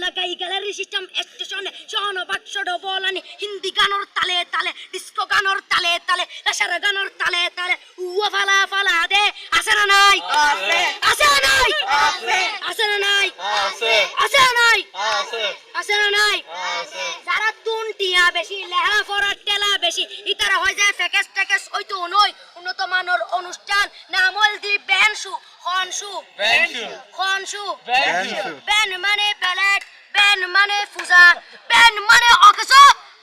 লাগাই gallery system স্টেশনে শোন বাক্সড বলানি হিন্দি গানোর তালে তালে ডিস্কো গানোর তালে তালে রাসার গানোর তালে তালে উয়া ফালা ফালা দে আছে না নাই আছে আছে না নাই আছে আছে না নাই আছে আছে না নাই আছে আছে না নাই আছে যারা দুনটিয়া বেশি লেহা ফরার টেলা বেশি ইতারা হয় যায় ফেকেস টেকেস হইতো নয় উন্নত মানের অনুষ্ঠান নাম হল দি বেনশু খনশু খনশু বেন মানে প্যালেট বেন মানে ফুজা বেন মানে অকস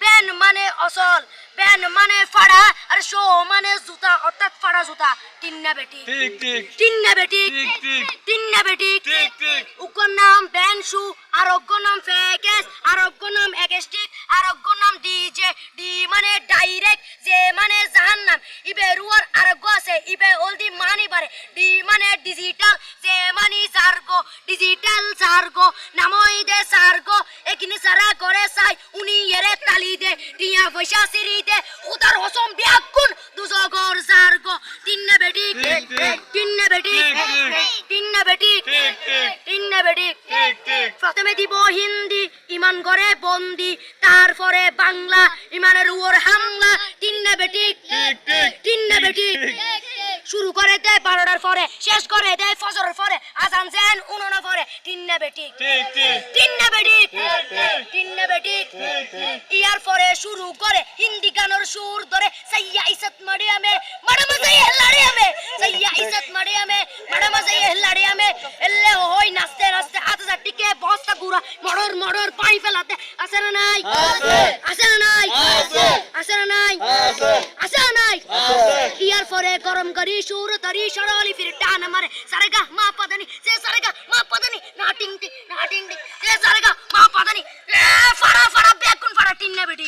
বেন মানে অসল বেন মানে ফাড়া আর শো মানে জুতা অর্থাৎ ফাড়া জুতা তিন্না বেটি ঠিক ঠিক তিন্না বেটি ঠিক ঠিক তিন্না বেটি ঠিক ঠিক উকর নাম বেনশু আর অগ্র নাম ফেকেস আর অগ্র নাম এগেস্টিক আর অগ্র নাম ডিজে ডি মানে ডাইরেক্ট যে মানে জাহান্নাম ইবে রুয়ার আর অগ্র আছে ইবে অলদি মানি বারে ডি মানে ডিজিটাল যে মানি সার্গো ডিজিটাল সার্গো নামই দে সার্গো একিনি সারা করে চাই উনি এরে তালি দে টিয়া পয়সা সিরি দে উদার হসম বিয়াকুন দুজগর সার্গো তিন্না বেটি তিন্না বেটি তিন্না বেটি তিন্না বেটি প্রথমে দিব হিন্দি ইমান করে বন্দি তারপরে বাংলা ইমানের উপর হামলা তিন্না বেটি তিন্না বেটি শুরু করে দেয় 12টার পরে শেষ করে দেয় ফজরের পরে আজান দেন 19 পরে তিন্না বেটি তিন্না বেটি তিন্না বেটি ইয়ার পরে শুরু করে হিন্দি গানের সুর ধরে সাইয়া ইজ্জত মারিয়ামে বড় মজা হেলাড়িয়ামে সাইয়া ইজ্জত মারিয়ামে বড় মজা হেলাড়িয়ামে এলে হই নাচতে নাচতে আতা টিকে বস্তা গুড়া মড়র মড়র পানি ফেলাতে আছে না নাই আছে না নাই আছে না নাই আছে না নাই ইয়ার পরে গরম করি সুর ধরি সরলি ফির টান মারে সারেগা মা পাদানি সে সারেগা মা পাদানি না টিং টিং না টিং টিং সে সারেগা মা পাদানি ফাড়া ফাড়া বেকুন ফাড়া টিন্না বেটি